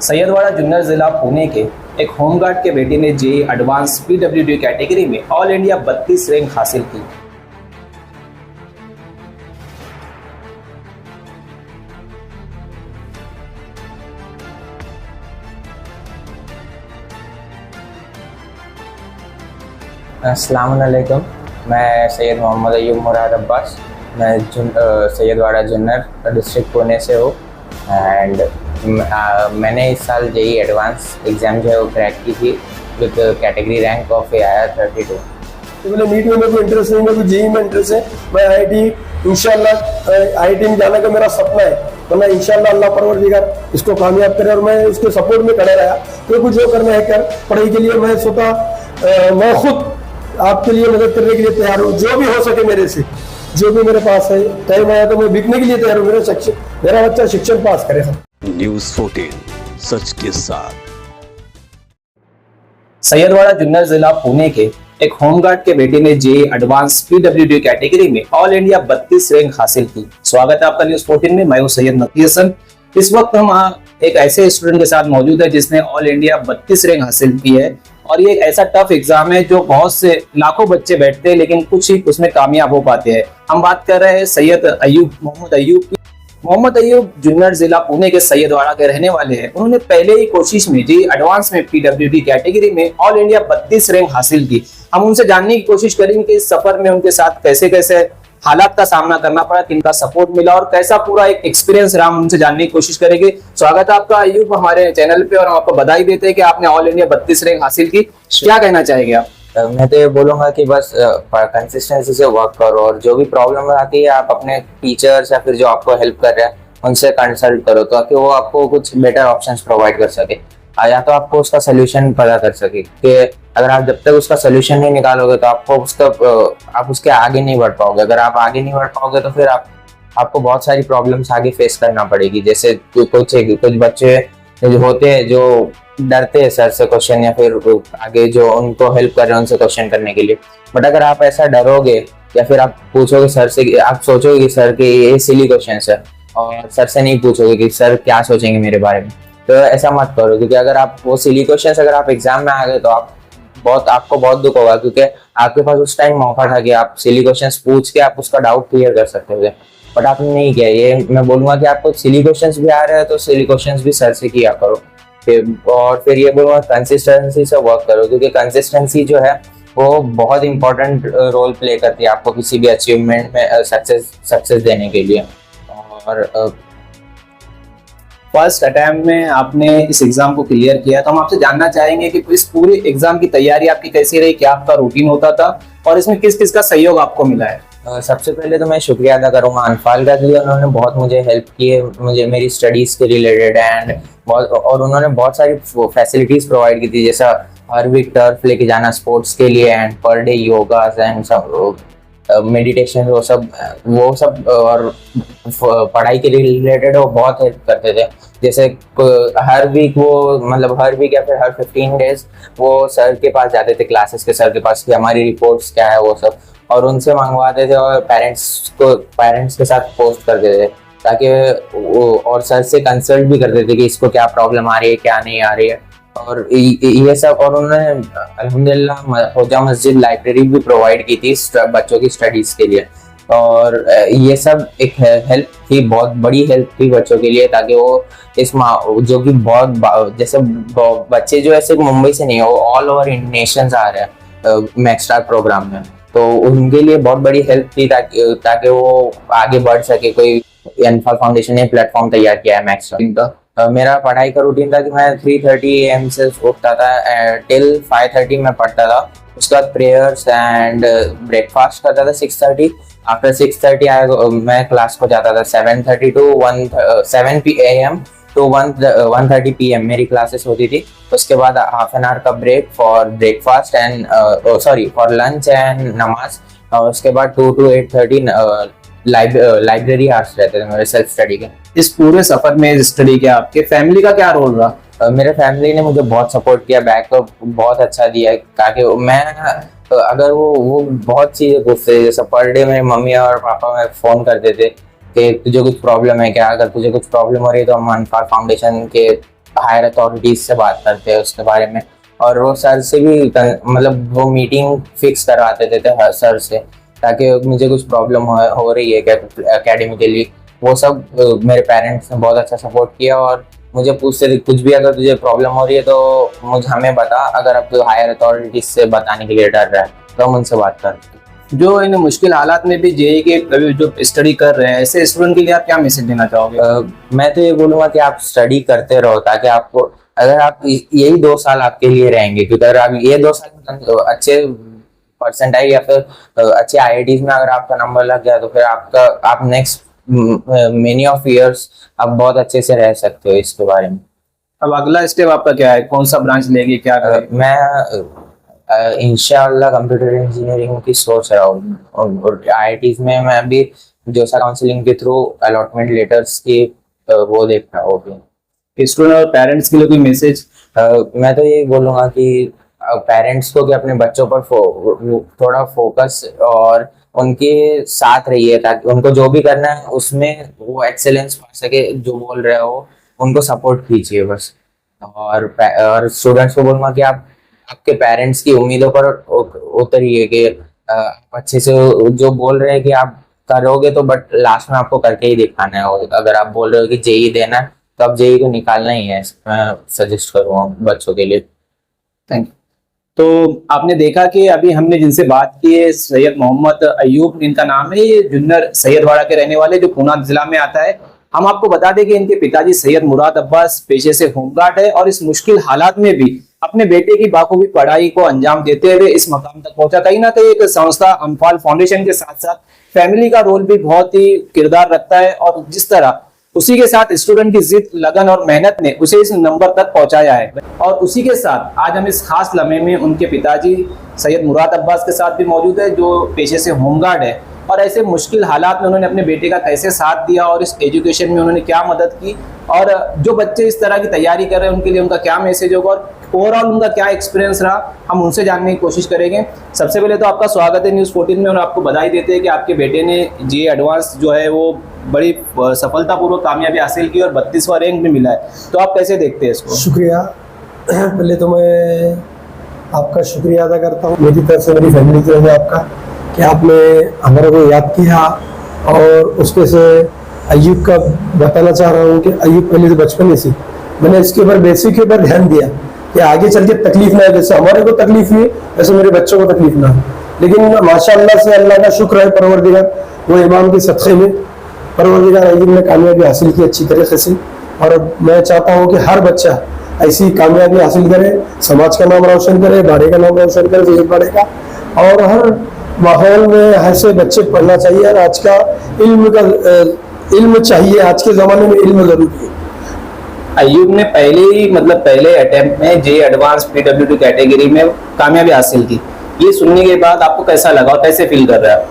सैयदवाड़ा जुन्नर जिला पुणे के एक होमगार्ड के बेटे ने जेईई एडवांस पीडब्ल्यूडी कैटेगरी में ऑल इंडिया 32 रैंक हासिल की। अस्सलाम वालेकुम। मैं सैयद मोहम्मद अयूब मुराद अब्बास। मैं सैयदवाड़ा जुन्नर डिस्ट्रिक्ट पुणे से हूँ एंड मैंने इस साल जेईई एडवांस एग्ज़ाम जो है वो क्रैक की थी with category rank of AIR 32। तो मैंने नीट में मेरे को इंटरेस्ट नहीं, मेरे को जेईई में इंटरेस्ट है। मैं IIT इंशाल्लाह IIT में जाने का मेरा सपना है, तो मैं इंशाल्लाह अल्लाह परवरदिगार इसको कामयाब करे और मैं उसके सपोर्ट में खड़ा रहा। तो कुछ जो करना है कर, पढ़ाई के लिए मैं स्वतः मैं खुद आपके लिए मदद करने के लिए तैयार हूँ। जो भी हो सके मेरे से, जो भी मेरे पास है, टाइम आया तो मैं बिकने के लिए तैयार हूँ। मेरा बच्चा शिक्षण पास करे। न्यूज़ 14 सच के साथ। सैयदवाड़ा जुन्नर जिला पुणे के एक होमगार्ड के बेटे ने जेईई एडवांस पीडब्ल्यूडी कैटेगरी में ऑल इंडिया 32 रैंक हासिल की। स्वागत है आपका न्यूज़ 14 में। मैं हूं सैयद नकी हसन। इस वक्त हम एक ऐसे स्टूडेंट के साथ मौजूद है जिसने ऑल इंडिया 32 रैंक हासिल की है और ये एक ऐसा टफ एग्जाम है जो बहुत से लाखों बच्चे बैठते हैं लेकिन कुछ ही उसमें कामयाब हो पाते हैं। हम बात कर रहे हैं सैयद अयूब मोहम्मद अयूब की। मोहम्मद अयूब जुन्नर जिला पुणे के सैयदवाड़ा के रहने वाले हैं। उन्होंने पहले ही कोशिश में जेईई एडवांस में पीडब्ल्यूडी कैटेगरी में ऑल इंडिया 32 रैंक हासिल की। हम उनसे जानने की कोशिश करेंगे कि इस सफर में उनके साथ कैसे कैसे हालात का सामना करना पड़ा, किनका सपोर्ट मिला और कैसा पूरा एक एक्सपीरियंस रहा। हम उनसे जानने की कोशिश करेंगे। स्वागत है आपका अयूब हमारे चैनल पे और हम आपको बधाई देते हैं कि आपने ऑल इंडिया 32 रैंक हासिल की। क्या कहना चाहेंगे आप? मैं तो ये बोलूँगा कि बस कंसिस्टेंसी से वर्क करो और जो भी प्रॉब्लम आती है आप अपने टीचर्स या फिर जो आपको हेल्प कर रहे हैं उनसे कंसल्ट करो ताकि वो आपको कुछ बेटर ऑप्शंस प्रोवाइड कर सके या तो आपको उसका सोल्यूशन पता कर सके कि अगर आप जब तक उसका सोल्यूशन नहीं निकालोगे तो आप उसके आगे नहीं बढ़ पाओगे। अगर आप आगे नहीं बढ़ पाओगे तो फिर आपको बहुत सारी प्रॉब्लम्स आगे फेस करना पड़ेगी। जैसे कुछ बच्चे जो होते हैं जो डरते हैं सर से क्वेश्चन या फिर आगे जो उनको हेल्प कर रहे हैं उनसे क्वेश्चन करने के लिए। बट अगर आप ऐसा डरोगे या फिर आप पूछोगे सर से, आप सोचोगे कि सर के ये सिली क्वेश्चन है और सर से नहीं पूछोगे कि सर क्या सोचेंगे मेरे बारे में, तो ऐसा मत करो। क्योंकि अगर आप वो सिली क्वेश्चंस अगर आप एग्जाम में आ गए तो आपको बहुत दुख होगा क्योंकि आपके पास उस टाइम मौका था कि आप सिली क्वेश्चंस पूछ के आप उसका डाउट क्लियर कर सकते थे, बट आपने नहीं किया। ये मैं बोलूंगा कि आपको सिली क्वेश्चंस भी आ रहे हैं तो सिली क्वेश्चंस भी सर से किया करो। और फिर ये बोलूंगा कंसिस्टेंसी से वर्क करो क्योंकि कंसिस्टेंसी जो है वो बहुत इंपॉर्टेंट रोल प्ले करती है आपको किसी भी अचीवमेंट में सक्सेस देने के लिए। और फर्स्ट अटेम्प्ट में आपने इस एग्जाम को क्लियर किया, तो हम आपसे जानना चाहेंगे कि इस पूरे एग्जाम की तैयारी आपकी कैसी रही, क्या आपका रूटीन होता था और इसमें किस किस का सहयोग आपको मिला है? सबसे पहले तो मैं शुक्रिया अदा करूंगा अनफाल का कि उन्होंने बहुत मुझे हेल्प की है मुझे मेरी स्टडीज़ के रिलेटेड और उन्होंने बहुत सारी फैसिलिटीज़ प्रोवाइड की थी, जैसा हर वीक टर्फ लेके जाना स्पोर्ट्स के लिए and per day yoga and सब मेडिटेशन वो सब और पढ़ाई के रिलेटेड वो बहुत हेल्प करते थे। जैसे हर वीक या फिर हर 15 डेज वो सर के पास जाते थे, क्लासेस के सर के पास, कि हमारी रिपोर्ट्स क्या है वो सब, और उनसे मंगवाते थे और पेरेंट्स के साथ पोस्ट करते थे ताकि और सर से कंसल्ट भी करते थे कि इसको क्या प्रॉब्लम आ रही है क्या नहीं आ रही है और ये सब। और उन्होंने अल्हम्दुलिल्लाह होजा मस्जिद लाइब्रेरी भी प्रोवाइड की थी बच्चों की स्टडीज़ के लिए और ये सब एक हेल्प थी, बहुत बड़ी हेल्प थी बच्चों के लिए ताकि वो जो कि बहुत जैसे बच्चे जो ऐसे मुंबई से नहीं है वो ऑल ओवर नेशंस आ रहे हैं मैक्सस्टार प्रोग्राम में, तो उनके लिए बहुत बड़ी हेल्प थी ताकि वो आगे बढ़ सके। कोई अनफाल फाउंडेशन ने प्लेटफॉर्म तैयार किया है मैक्सस्टार का। मेरा पढ़ाई का रूटीन था कि मैं 3:30 AM से उठता था टिल 5:30 में पढ़ता था। उसके बाद प्रेयर्स एंड ब्रेकफास्ट करता था 6:30। आफ्टर 6:30 मैं क्लास को जाता था 7:30 to 7 AM to 1:30 PM मेरी क्लासेस होती थी। उसके बाद हाफ एन आवर का break for breakfast and for lunch and नमाज, और उसके बाद 2 to 8:30 लाइब्रेरी आवर्स रहते थे मेरे सेल्फ स्टडी के। इस पूरे सफर में स्टडी के आपके फैमिली का क्या रोल रहा? मेरे फैमिली ने मुझे बहुत सपोर्ट किया, बैकअप बहुत अच्छा दिया ताकि मैं अगर वो बहुत चीज़ें पूछते थे, जैसे पर डे मेरे मम्मी और पापा में फ़ोन करते थे कि तुझे कुछ प्रॉब्लम है क्या, अगर तुझे कुछ प्रॉब्लम हो रही है तो हम अनफाल फाउंडेशन के हायर अथॉरिटीज से बात करते हैं उसके बारे में, और वो सर से भी मतलब वो मीटिंग फिक्स करवाते थे सर से, ताकि मुझे कुछ प्रॉब्लम हो रही है क्या एकेडमिकली, वो सब मेरे पेरेंट्स ने बहुत अच्छा सपोर्ट किया और मुझे पूछते थे कुछ भी अगर तुझे प्रॉब्लम हो रही है तो मुझे हमें बता, अगर अब तो हायर अथॉरिटीज से बताने के लिए डर रहा है तो हम उनसे बात करते। जो इन मुश्किल हालात में भी जेई के अभी जो स्टडी कर रहे हैं ऐसे स्टूडेंट के लिए आप क्या मैसेज देना चाहोगे? मैं तो ये बोलूंगा कि आप स्टडी करते रहो, ताकि आपको, अगर आप यही 2 साल आपके लिए रहेंगे, क्योंकि अगर आप ये 2 साल अच्छे परसेंटाइल या फिर अच्छे आईआईटीज में अगर आपका नंबर लग गया तो फिर आप नेक्स्ट मेनी ऑफ इयर्स आप बहुत अच्छे से रह सकते हो इसके बारे में। अब अगला स्टेप आपका क्या है, कौन सा ब्रांच लेंगे, क्या करेंगे? मैं इंशाल्लाह कंप्यूटर इंजीनियरिंग की सोच रहा हूँ, और आईआईटीज में मैं अभी जोसा काउंसलिंग के थ्रू अलॉटमेंट लेटर्स की वो देख रहा हूँ। स्टूडेंट और पेरेंट्स के लिए कोई मैसेज? मैं तो ये बोलूंगा कि पेरेंट्स को कि अपने बच्चों पर थोड़ा फोकस और उनके साथ रहिए, ताकि उनको जो भी करना है उसमें वो एक्सेलेंस पा सके, जो बोल रहे हो उनको सपोर्ट कीजिए बस। और स्टूडेंट्स को बोलूंगा कि आप आपके पेरेंट्स की उम्मीदों पर उतरिए, कि अच्छे से जो बोल रहे हैं कि आप करोगे तो बट लास्ट में आपको करके ही दिखाना है। अगर आप बोल रहे हो कि जेई देना है तो आप जेई को निकालना ही है, मैं सजेस्ट करूँगा बच्चों के लिए। Thank you. तो आपने देखा कि अभी हमने जिनसे बात की है सैयद मोहम्मद अयूब इनका नाम है, ये जुन्नर सैयदवाड़ा के रहने वाले जो पूना जिला में आता है। हम आपको बता दें कि इनके पिताजी सैयद मुराद अब्बास पेशे से होमगार्ड है और इस मुश्किल हालात में भी अपने बेटे की बाखूबी पढ़ाई को अंजाम देते हुए इस मकाम तक पहुंचा। कहीं ना कहीं एक संस्था अम्फाल फाउंडेशन के साथ साथ फैमिली का रोल भी बहुत ही किरदार रखता है, और जिस तरह उसी के साथ स्टूडेंट की जिद, लगन और मेहनत ने उसे इस नंबर तक पहुंचाया है। और उसी के साथ आज हम इस खास लम्हे में उनके पिताजी सैयद मुराद अब्बास के साथ भी मौजूद है, जो पेशे से होमगार्ड है, और ऐसे मुश्किल हालात में उन्होंने अपने बेटे का कैसे साथ दिया और इस एजुकेशन में उन्होंने क्या मदद की, और जो बच्चे इस तरह की तैयारी कर रहे हैं उनके लिए उनका क्या मैसेज होगा और ओवरऑल उनका क्या एक्सपीरियंस रहा, हम उनसे जानने की कोशिश करेंगे। सबसे पहले तो आपका स्वागत है न्यूज़ 14 में, और आपको बधाई देते हैं कि आपके बेटे ने जेईई एडवांस जो है वो बड़ी सफलतापूर्वक कामयाबी हासिल की और 32वां रैंक भी मिला है। तो आप कैसे देखते हैं इसको? शुक्रिया। पहले तो मैं आपका शुक्रिया अदा करता हूँ, मेरी तरफ से, मेरी फैमिली की तरफ से आपका, कि आपने हमारे को याद किया। और उसके से अयूब का बताना चाह रहा हूँ कि अयूब पहले से बचपन ही से मैंने इसके ऊपर बेसिक के ऊपर ध्यान दिया कि आगे चल के तकलीफ ना है, जैसे हमारे को तकलीफ हुई वैसे मेरे बच्चों को तकलीफ ना हो। लेकिन माशाअल्लाह से अल्लाह का शुक्र है परवरदिगार, वो इमाम के सदक़े में परवरदिगार अयूब ने कामयाबी हासिल की अच्छी तरीके से। और मैं चाहता हूँ कि हर बच्चा ऐसी कामयाबी हासिल करे, समाज का नाम रोशन करे, बारे का नाम रोशन करे, ज़रूर पढ़ेगा। और हर माहौल में ऐसे बच्चे पढ़ना चाहिए। और आज का इल्म चाहिए, आज के ज़माने में इल्म ज़रूरी है। अयूब ने पहले अटेम्प्ट में जेईई एडवांस पीडब्ल्यूडी कैटेगरी में कामयाबी हासिल की। ये सुनने के बाद आपको कैसा लगा और कैसे फील कर रहा है?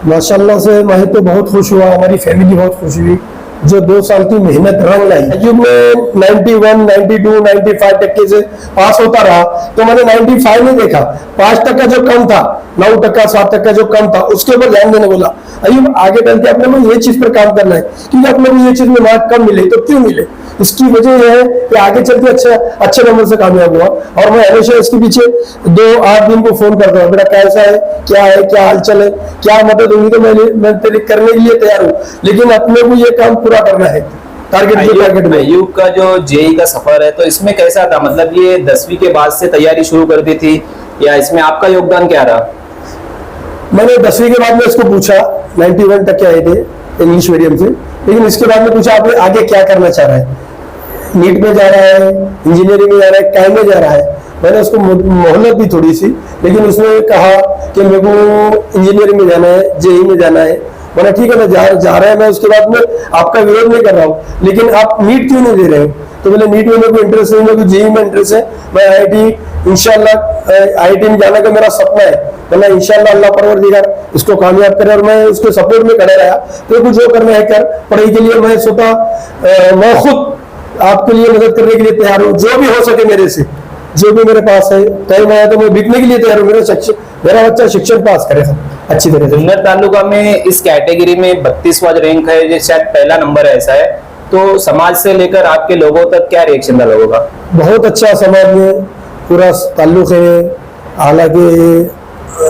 माशाल्लाह से मैं तो बहुत खुश हुआ, हमारी फैमिली बहुत खुश हुई, जो 2 साल की मेहनत रंग लाई। अयूब में 91, 92, 95 टक्के से पास होता रहा, तो मैंने 95 नहीं देखा, 5% जो कम था, 9%, 7% जो कम था, उसके ऊपर ध्यान देने बोला। अयूब आगे चल के अपने को ये चीज पर काम करना है, क्योंकि अपने को ये चीज में मार्क कम मिले तो क्यों मिले, इसकी वजह यह है कि आगे चल के अच्छे नंबर से कामयाब हुआ। और मैं हमेशा इसके पीछे 2-8 दिन को फोन करता हूँ, बेटा कैसा है, क्या हालचाल है, क्या मदद होगी, तो मैं तेरे करने के लिए तैयार हूँ। लेकिन अपने को ये काम पूरा करना है, टारगेट में। अयूब का जो जेईई का सफर है तो इसमें कैसा था, मतलब ये 10वीं के बाद से तैयारी शुरू कर दी थी या इसमें आपका योगदान क्या रहा? मैंने 10वीं के बाद में इसको पूछा, 91 टक्के आए थे इंग्लिश मीडियम से, लेकिन इसके बाद में पूछा आप आगे क्या करना चाह रहा है, नीट में जा रहा है, इंजीनियरिंग में जा रहा है, काय में जा रहा है। मैंने उसको मोहलत दी थोड़ी सी, लेकिन उसने कहा कि मेरे को इंजीनियरिंग में जाना है, जेईई में जाना है। मैंने ठीक है, मैं जा रहा है, मैं उसके बाद में आपका विरोध नहीं कर रहा हूँ, लेकिन आप नीट क्यों नहीं दे रहे हो? तो बोले नीट में मेरे को इंटरेस्ट नहीं, मेरे को जेईई में इंटरेस्ट है, मैं आईआईटी इंशाल्लाह आईआईटी में जाने का मेरा सपना है। मैं इंशाल्लाह अल्लाह परवरदिगार इसको कामयाब करे, और मैं उसके सपोर्ट में खड़ा रहा। तो कुछ जो करना है कर, पढ़ाई के लिए मैं स्वतः मैं खुद आपके लिए मदद करने के लिए तैयार हूँ, जो भी हो सके मेरे से, जो भी मेरे पास है टाइम आया तो मैं बिकने के लिए तैयार हूँ। मेरा बच्चा शिक्षण पास करे अच्छी तरह से। जुन्नर तालुका में इस कैटेगरी में 32वां रैंक है, जो शायद पहला नंबर ऐसा है, तो समाज से लेकर आपके लोगों तक क्या रिएक्शन था लोगों का? बहुत अच्छा समाज में पूरा ताल्लुक है। हालांकि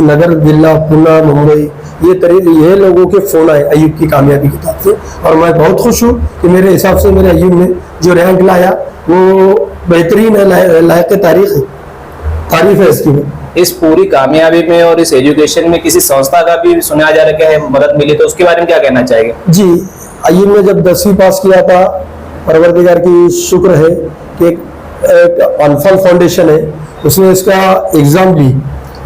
नगर, जिला, पुणे, मुंबई ये लोगों के फोन आए अयूब की कामयाबी की तरफ से, और मैं बहुत खुश हूँ कि मेरे हिसाब से मेरे अयूब ने जो रैंक लाया वो बेहतरीन है, लायक तारीफ है इसकी। इस पूरी कामयाबी में और इस एजुकेशन में किसी संस्था का भी सुना जा रहा है मदद मिली, तो उसके बारे में क्या कहना चाहेंगे? जी, अयूब ने जब 10वीं पास किया था, परवरदिगार की शुक्र है कि एक अनफल फाउंडेशन है, उसने इसका एग्जाम ली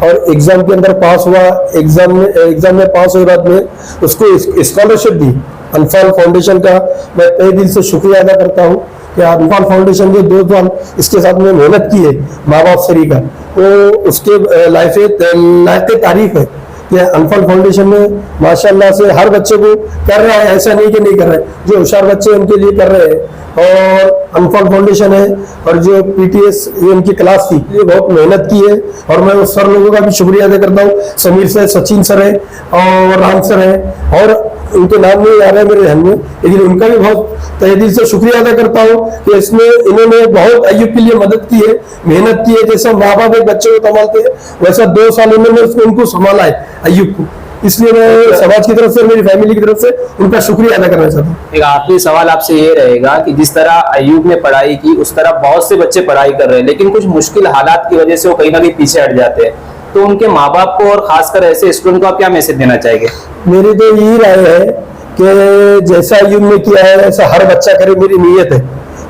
और एग्जाम के अंदर पास हुआ। एग्जाम में पास होने बाद में उसको स्कॉलरशिप दी। अनफल फाउंडेशन का मैं तहे दिल से शुक्रिया अदा करता हूँ कि अनफल फाउंडेशन जो 2 साल इसके साथ में मेहनत की है माँ बाप से का, वो उसके लायक तारीफ है कि अनफल फाउंडेशन में माशाल्लाह से हर बच्चे को कर रहा है, ऐसा नहीं कि नहीं कर रहे, जो होशियार बच्चे उनके लिए कर रहे हैं। और अनफल फाउंडेशन है और जो पीटीएस ये उनकी क्लास थी, ये बहुत मेहनत की है और मैं उस सर लोगों का भी शुक्रिया अदा करता हूँ। समीर सर, सचिन सर है और राम सर है, और उनके नाम नहीं आ रहे हैं मेरे ध्यान में, लेकिन उनका भी बहुत तहे दिल से शुक्रिया अदा करता हूँ कि इसमें इन्होंने बहुत अयूब के लिए मदद की है, मेहनत की है। जैसा माँ बाप एक बच्चे को संभालते हैं वैसा 2 साल उन्होंने उनको संभाला है अयूब को, इसलिए मैं समाज की तरफ से, मेरी फैमिली की तरफ से उनका शुक्रिया अदा करना चाहता हूँ। एक आखिरी सवाल आपसे ये रहेगा कि जिस तरह अयूब ने पढ़ाई की उस तरह बहुत से बच्चे पढ़ाई कर रहे हैं, लेकिन कुछ मुश्किल हालात की वजह से वो कहीं ना कहीं पीछे हट जाते हैं, तो उनके माँ बाप को और खासकर ऐसे स्टूडेंट को आप क्या मैसेज देना चाहेंगे? मेरी तो यही राय है कि जैसा अयूब ने किया है ऐसा हर बच्चा करे। मेरी नीयत है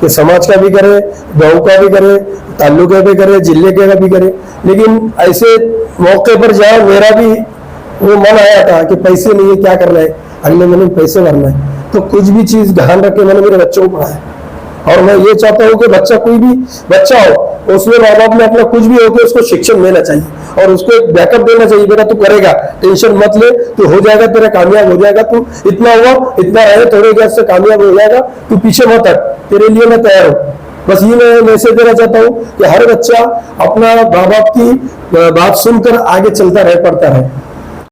कि समाज का भी करे, गाँव का भी करे, ताल्लुके भी करे, जिले का भी करे, लेकिन ऐसे मौके पर जाओ, मेरा भी वो मन आया था कि पैसे नहीं है, क्या करना है, अगले महीने पैसे भरना है, तो कुछ भी चीज ध्यान रख के मैंने मेरे बच्चों को पढ़ाया। और मैं ये चाहता हूँ कि बच्चा, कोई भी बच्चा हो, उसमें माँ बाप ने अपना कुछ भी हो के उसको शिक्षण देना चाहिए और उसको एक बैकअप देना चाहिए, बेटा तू करेगा, टेंशन मत ले, तू हो जाएगा, तेरा कामयाब हो जाएगा, तू इतना हुआ, इतना है, थोड़े गैस से कामयाब हो जाएगा, तू पीछे मत हट, तेरे लिए मैं तैयार हूँ। बस ये मैं मैसेज देना चाहता हूँ कि हर बच्चा अपना माँ बाप की बात सुनकर आगे चलता रहे, पढ़ता रहे।